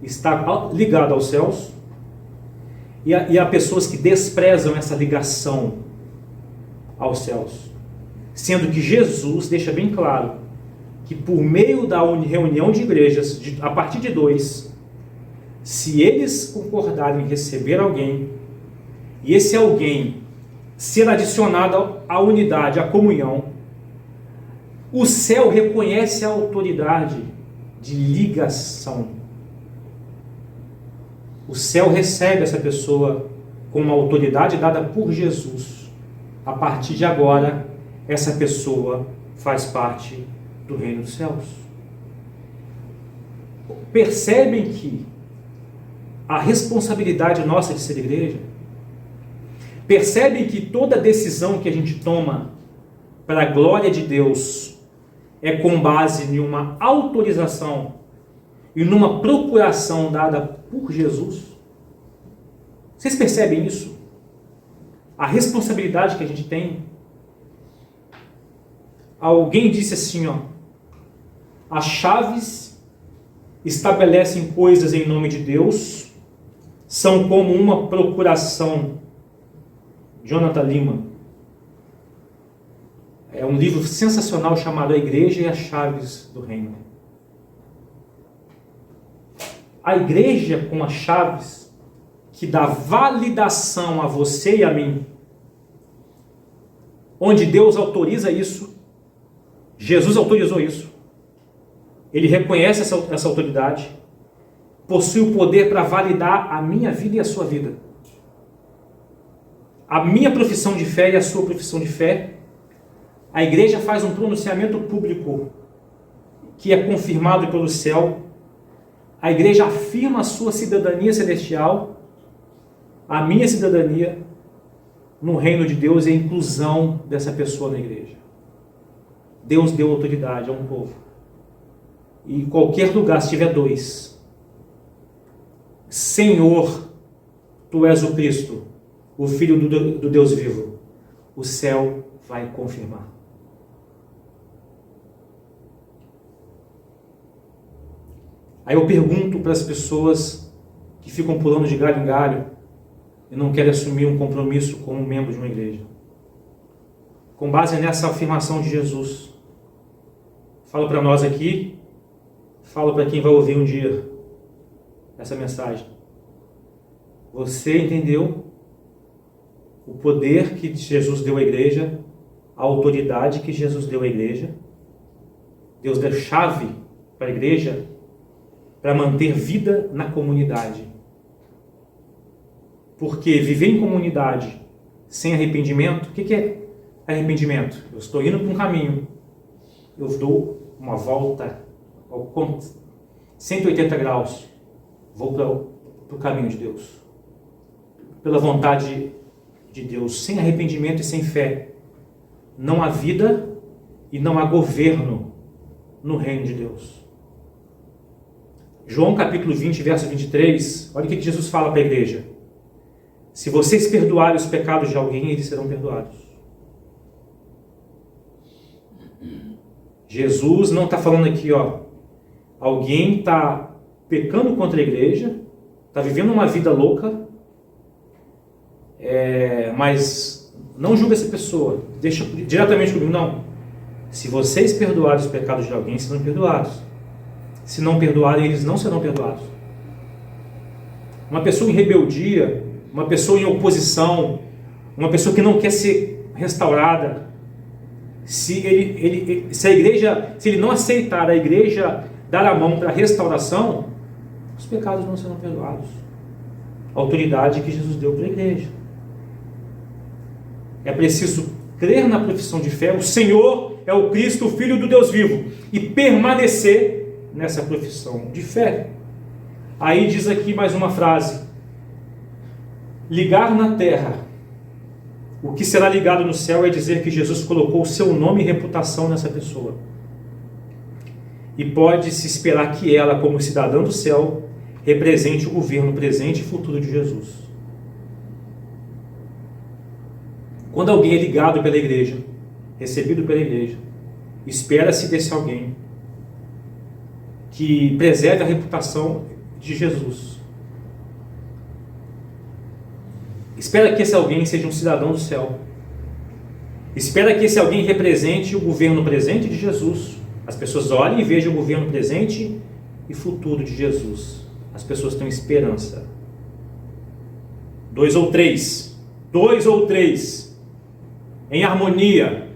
está ligado aos céus. E há pessoas que desprezam essa ligação aos céus. Sendo que Jesus deixa bem claro que por meio da reunião de igrejas, a partir de 2, se eles concordarem em receber alguém, e esse alguém ser adicionado à unidade, à comunhão, o céu reconhece a autoridade de ligação. O céu recebe essa pessoa com uma autoridade dada por Jesus. A partir de agora, essa pessoa faz parte do reino dos céus. Percebem que a responsabilidade nossa de ser igreja, percebem que toda decisão que a gente toma para a glória de Deus é com base em uma autorização e numa procuração dada por Jesus. Vocês percebem isso? A responsabilidade que a gente tem. Alguém disse assim, as chaves estabelecem coisas em nome de Deus, são como uma procuração. Jonathan Lima. É um livro sensacional chamado A Igreja e as Chaves do Reino. A igreja com as chaves que dá validação a você e a mim, onde Deus autoriza isso, Jesus autorizou isso, Ele reconhece essa autoridade, possui o poder para validar a minha vida e a sua vida. A minha profissão de fé e a sua profissão de fé. A igreja faz um pronunciamento público que é confirmado pelo céu. A igreja afirma a sua cidadania celestial. A minha cidadania no reino de Deus é a inclusão dessa pessoa na igreja. Deus deu autoridade a um povo. E em qualquer lugar, se tiver 2, Senhor, Tu és o Cristo, o Filho do Deus vivo, o céu vai confirmar. Aí eu pergunto para as pessoas que ficam pulando de galho em galho e não querem assumir um compromisso como membro de uma igreja. Com base nessa afirmação de Jesus, falo para nós aqui, falo para quem vai ouvir um dia essa mensagem. Você entendeu o poder que Jesus deu à igreja, a autoridade que Jesus deu à igreja? Deus deu chave para a igreja para manter vida na comunidade. Porque viver em comunidade sem arrependimento, o que é arrependimento? Eu estou indo para um caminho, eu dou uma volta, 180 graus, vou para o caminho de Deus. Pela vontade de Deus, sem arrependimento e sem fé, não há vida e não há governo no reino de Deus. João capítulo 20, verso 23, olha o que Jesus fala para a igreja. Se vocês perdoarem os pecados de alguém, eles serão perdoados. Jesus não está falando aqui, alguém está pecando contra a igreja, está vivendo uma vida louca, mas não julga essa pessoa, deixa diretamente comigo, não. Se vocês perdoarem os pecados de alguém, serão perdoados. Se não perdoarem, eles não serão perdoados. Uma pessoa em rebeldia, uma pessoa em oposição, uma pessoa que não quer ser restaurada, se a igreja, se ele não aceitar a igreja dar a mão para a restauração, os pecados não serão perdoados. A autoridade que Jesus deu para a igreja. É preciso crer na profissão de fé, o Senhor é o Cristo, o Filho do Deus vivo, e permanecer nessa profissão de fé. Aí diz aqui mais uma frase: ligar na terra o que será ligado no céu é dizer que Jesus colocou o seu nome e reputação nessa pessoa. E pode-se esperar que ela, como cidadã do céu, represente o governo presente e futuro de Jesus. Quando alguém é ligado pela igreja, recebido pela igreja, espera-se desse alguém que preserve a reputação de Jesus. Espera que esse alguém seja um cidadão do céu. Espera que esse alguém represente o governo presente de Jesus. As pessoas olhem e vejam o governo presente e futuro de Jesus. As pessoas têm esperança. 2 ou 3, em harmonia,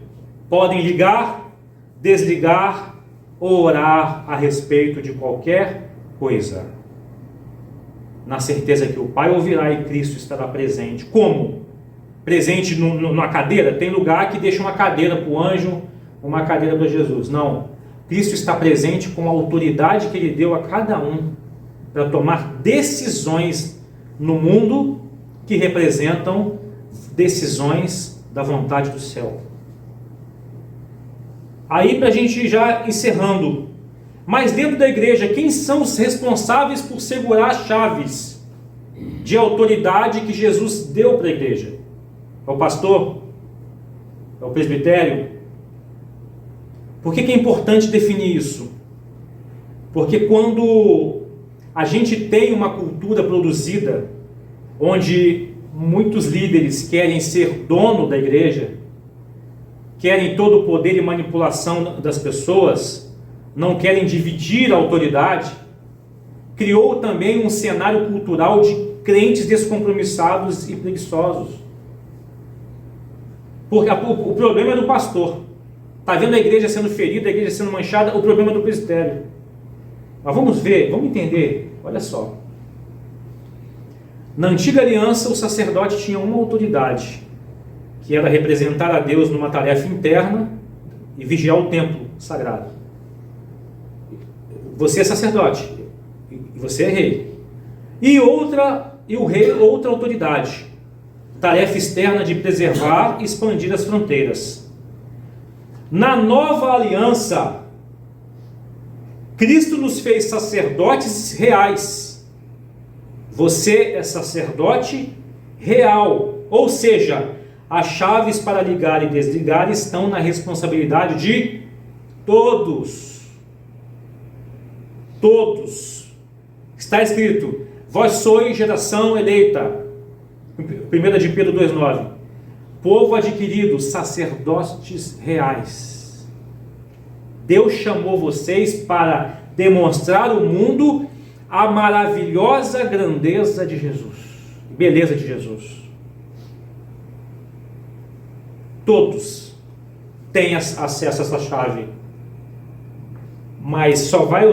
podem ligar, desligar ou orar a respeito de qualquer coisa, na certeza que o Pai ouvirá e Cristo estará presente. Como? Presente numa cadeira? Tem lugar que deixa uma cadeira para o anjo, uma cadeira para Jesus. Não. Cristo está presente com a autoridade que Ele deu a cada um para tomar decisões no mundo que representam decisões da vontade do céu. Aí, para a gente já encerrando, mas dentro da igreja, quem são os responsáveis por segurar as chaves de autoridade que Jesus deu para a igreja? É o pastor? É o presbitério? Por que é importante definir isso? Porque quando a gente tem uma cultura produzida, onde muitos líderes querem ser dono da igreja, querem todo o poder e manipulação das pessoas, não querem dividir a autoridade, criou também um cenário cultural de crentes descompromissados e preguiçosos. Porque o problema é do pastor. Está vendo a igreja sendo ferida, a igreja sendo manchada, o problema é do presbitério. Mas vamos ver, vamos entender. Olha só. Na antiga aliança, o sacerdote tinha uma autoridade, que era representar a Deus numa tarefa interna e vigiar o templo sagrado. Você é sacerdote, e você é rei. E o rei, outra autoridade, tarefa externa de preservar e expandir as fronteiras. Na nova aliança, Cristo nos fez sacerdotes reais. Você é sacerdote real, ou seja, as chaves para ligar e desligar estão na responsabilidade de todos. Todos. Está escrito: vós sois geração eleita. 1 de Pedro 2,9. Povo adquirido, sacerdotes reais. Deus chamou vocês para demonstrar ao mundo a maravilhosa grandeza de Jesus, beleza de Jesus. Todos têm acesso a essa chave, mas só vai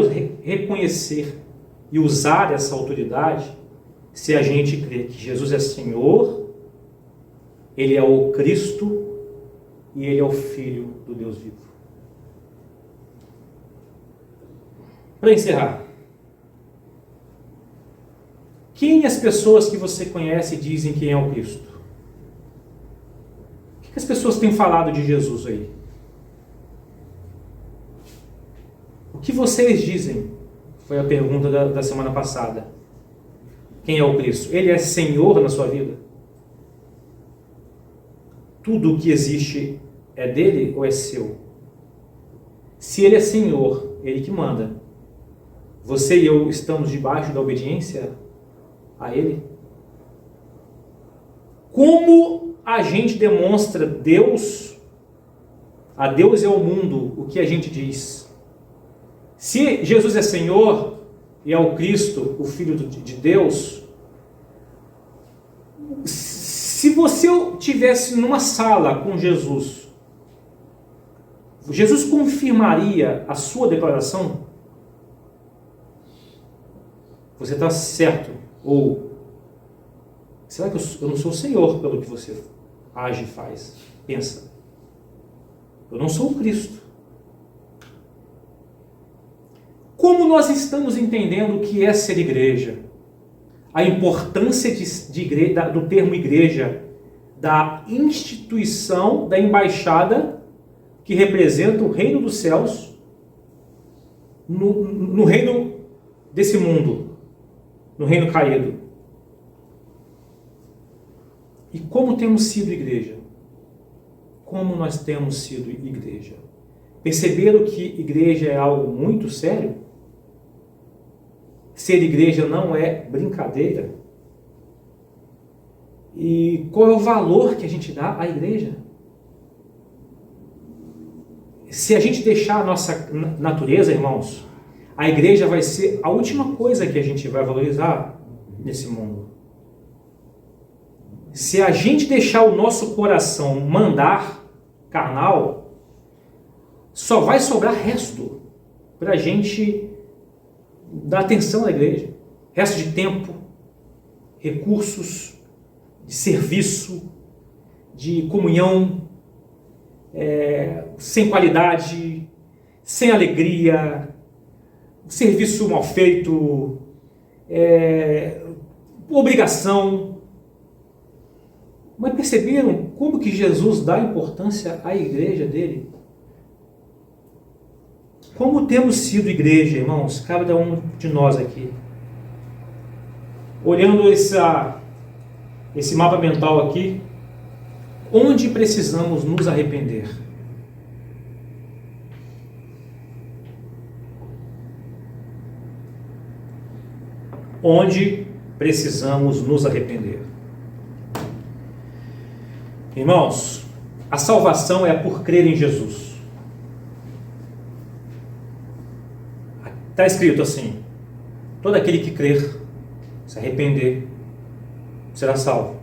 reconhecer e usar essa autoridade se a gente crer que Jesus é Senhor, Ele é o Cristo e Ele é o Filho do Deus vivo. Para encerrar, quem as pessoas que você conhece dizem quem é o Cristo? O que as pessoas têm falado de Jesus aí? O que vocês dizem? Foi a pergunta da semana passada. Quem é o Cristo? Ele é Senhor na sua vida? Tudo o que existe é dele ou é seu? Se ele é Senhor, ele que manda, você e eu estamos debaixo da obediência a ele? Como a gente demonstra a Deus e ao mundo o que a gente diz? Se Jesus é Senhor e é o Cristo, o Filho de Deus, se você estivesse numa sala com Jesus, Jesus confirmaria a sua declaração? Você está certo? Ou será que eu não sou o Senhor pelo que você age e faz? Pensa. Eu não sou o Cristo. Como nós estamos entendendo o que é ser igreja? A importância do termo igreja, da instituição, da embaixada que representa o reino dos céus no reino desse mundo. no reino caído. E como temos sido igreja? Como nós temos sido igreja? Perceberam que igreja é algo muito sério? Ser igreja não é brincadeira? E qual é o valor que a gente dá à igreja? Se a gente deixar a nossa natureza, irmãos, a igreja vai ser a última coisa que a gente vai valorizar nesse mundo. Se a gente deixar o nosso coração mandar carnal, só vai sobrar resto para a gente dar atenção à igreja. Resto de tempo, recursos, de serviço, de comunhão, sem qualidade, sem alegria, serviço mal feito, obrigação. Mas perceberam como que Jesus dá importância à igreja dele? Como temos sido igreja, irmãos, cada um de nós aqui? Olhando esse mapa mental aqui, onde precisamos nos arrepender? Onde precisamos nos arrepender? Irmãos, a salvação é por crer em Jesus. Está escrito assim: todo aquele que crer, se arrepender, será salvo.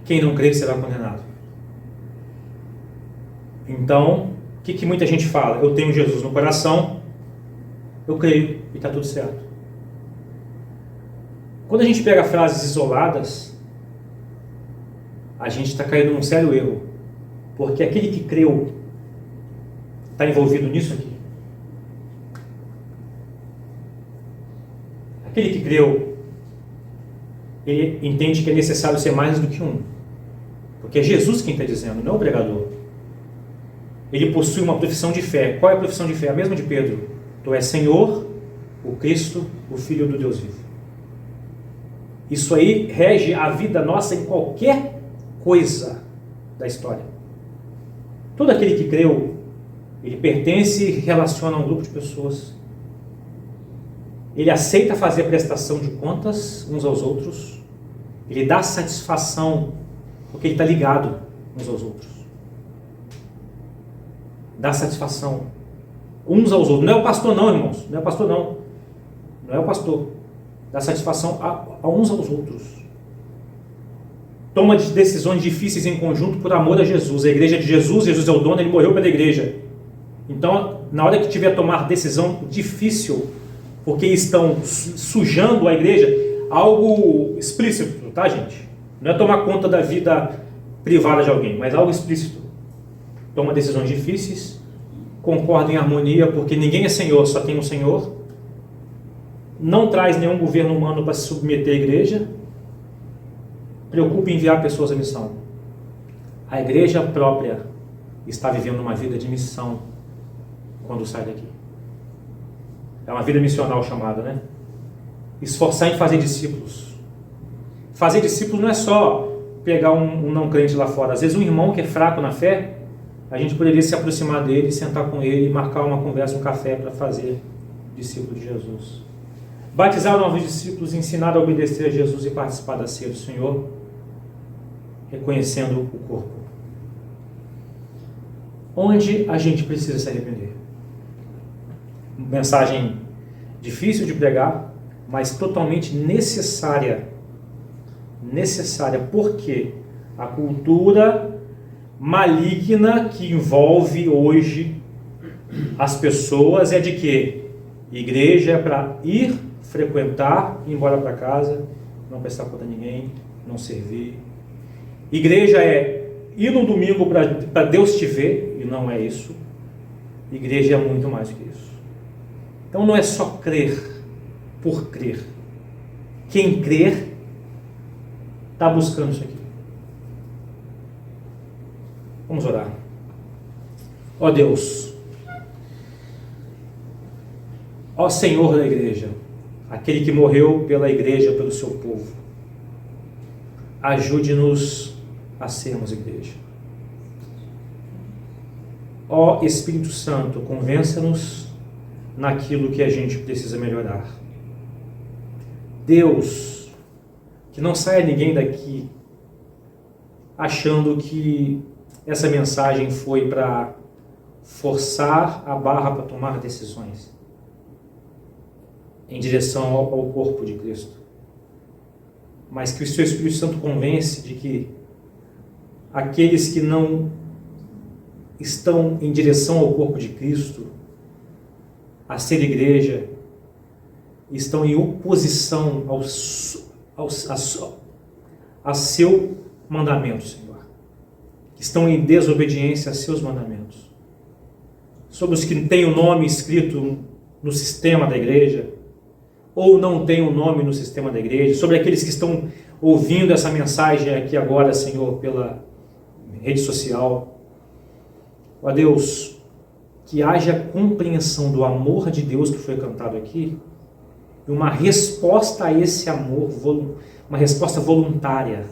Quem não crer será condenado. Então, o que muita gente fala? Eu tenho Jesus no coração, eu creio e está tudo certo. Quando a gente pega frases isoladas, a gente está caindo num sério erro, porque aquele que creu está envolvido nisso aqui. Aquele que creu, ele entende que é necessário ser mais do que um, porque é Jesus quem está dizendo, não é o pregador. Ele possui uma profissão de fé. Qual é a profissão de fé? A mesma de Pedro: tu és Senhor, o Cristo, o Filho do Deus vivo. Isso aí rege a vida nossa em qualquer coisa da história. Todo aquele que creu, ele pertence e relaciona a um grupo de pessoas. Ele aceita fazer prestação de contas uns aos outros. Ele dá satisfação porque ele está ligado uns aos outros. Dá satisfação uns aos outros. Não é o pastor não, irmãos. Não é o pastor não. Não é o pastor. Dá satisfação a uns aos outros. Toma decisões difíceis em conjunto por amor a Jesus. A igreja de Jesus, Jesus é o dono, ele morreu pela igreja. Então, na hora que tiver a tomar decisão difícil, porque estão sujando a igreja, algo explícito, tá, gente? Não é tomar conta da vida privada de alguém, mas algo explícito. Toma decisões difíceis, concorda em harmonia, porque ninguém é Senhor, só tem um Senhor. Não traz nenhum governo humano para se submeter à igreja. Preocupa em enviar pessoas à missão. A igreja própria está vivendo uma vida de missão quando sai daqui. É uma vida missional chamada, né? Esforçar em fazer discípulos. Fazer discípulos não é só pegar um não crente lá fora. Às vezes um irmão que é fraco na fé, a gente poderia se aproximar dele, sentar com ele e marcar uma conversa, um café para fazer discípulo de Jesus. Batizar novos discípulos, ensinar a obedecer a Jesus e participar da ceia do Senhor, reconhecendo o corpo. Onde a gente precisa se arrepender? Mensagem difícil de pregar, mas totalmente necessária. Necessária, porque a cultura maligna que envolve hoje as pessoas é de que igreja é para ir, frequentar, ir embora para casa, não prestar conta a ninguém, não servir. Igreja é ir no domingo para Deus te ver, e não é isso. Igreja é muito mais do que isso. Então não é só crer por crer. Quem crer está buscando isso aqui. Vamos orar. Ó Deus, ó Senhor da igreja, aquele que morreu pela igreja, pelo seu povo. Ajude-nos a sermos igreja. Ó Espírito Santo, convença-nos naquilo que a gente precisa melhorar. Deus, que não saia ninguém daqui achando que essa mensagem foi para forçar a barra para tomar decisões em direção ao corpo de Cristo, mas que o seu Espírito Santo convence de que aqueles que não estão em direção ao corpo de Cristo, a ser igreja, estão em oposição a seu mandamento, Senhor. Estão em desobediência a seus mandamentos. Sobre os que têm o nome escrito no sistema da igreja, ou não têm o nome no sistema da igreja, sobre aqueles que estão ouvindo essa mensagem aqui agora, Senhor, pela rede social. Ó Deus, que haja compreensão do amor de Deus que foi cantado aqui, e uma resposta a esse amor, uma resposta voluntária,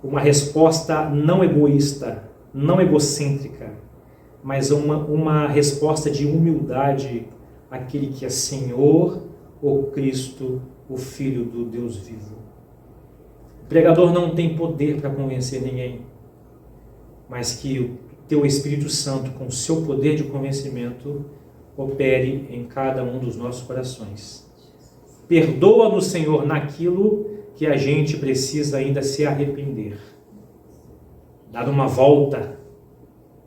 uma resposta não egoísta, não egocêntrica, mas uma resposta de humildade àquele que é Senhor, o Cristo, o Filho do Deus vivo. O pregador não tem poder para convencer ninguém, mas que o Teu Espírito Santo, com o seu poder de convencimento, opere em cada um dos nossos corações. Perdoa-nos, Senhor, naquilo que a gente precisa ainda se arrepender. Dar uma volta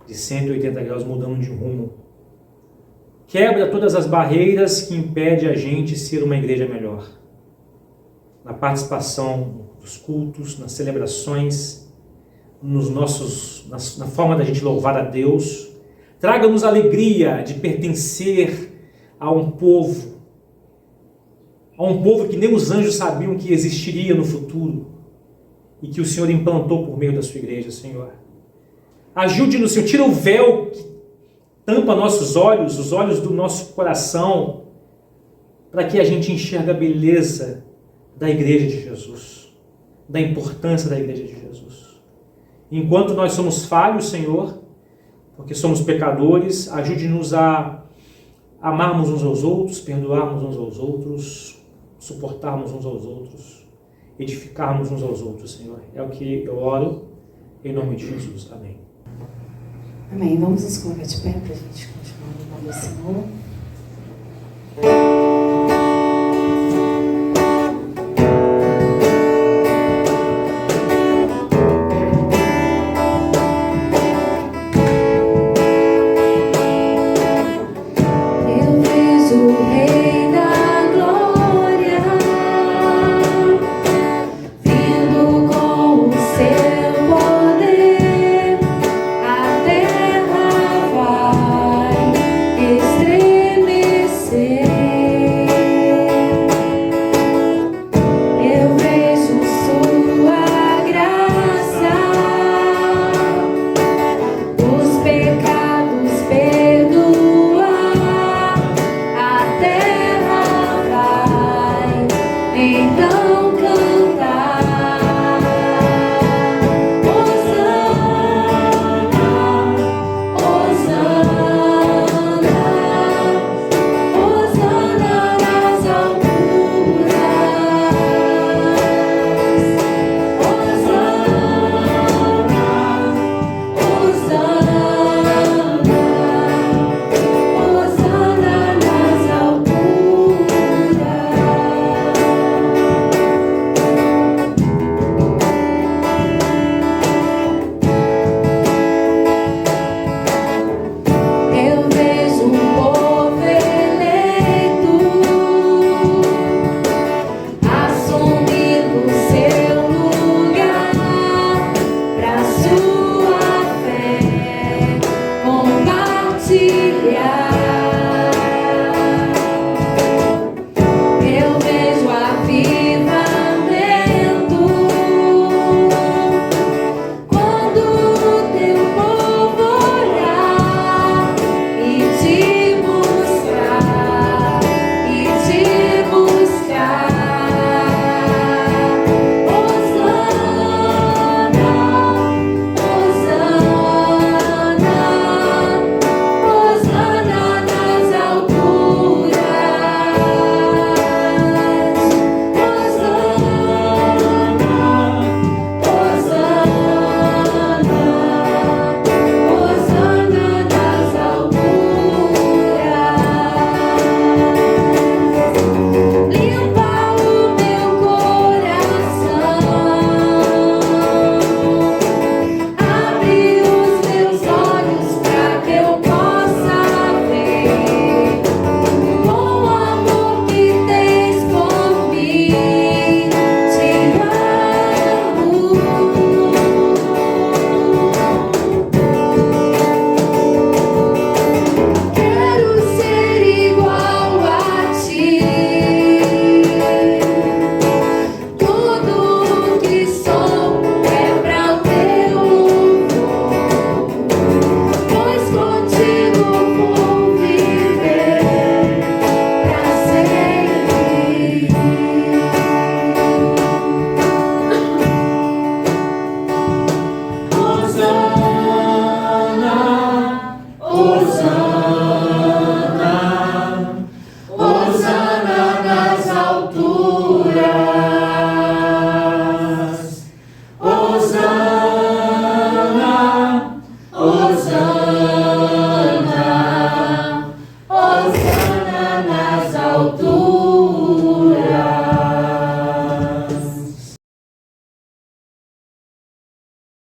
de 180 graus, mudando de rumo. Quebra todas as barreiras que impedem a gente ser uma igreja melhor. Na participação dos cultos, nas celebrações, na forma da gente louvar a Deus. Traga-nos a alegria de pertencer a um povo que nem os anjos sabiam que existiria no futuro e que o Senhor implantou por meio da sua igreja, Senhor. Ajude-nos, Senhor, tira o véu que tampa nossos olhos, os olhos do nosso coração, para que a gente enxergue a beleza da igreja de Jesus, da importância da igreja de Jesus. Enquanto nós somos falhos, Senhor, porque somos pecadores, ajude-nos a amarmos uns aos outros, perdoarmos uns aos outros, suportarmos uns aos outros, edificarmos uns aos outros, Senhor. É o que eu oro, em nome de Jesus. Amém. Amém. Vamos nos colocar de pé para a gente continuar no nome do Senhor.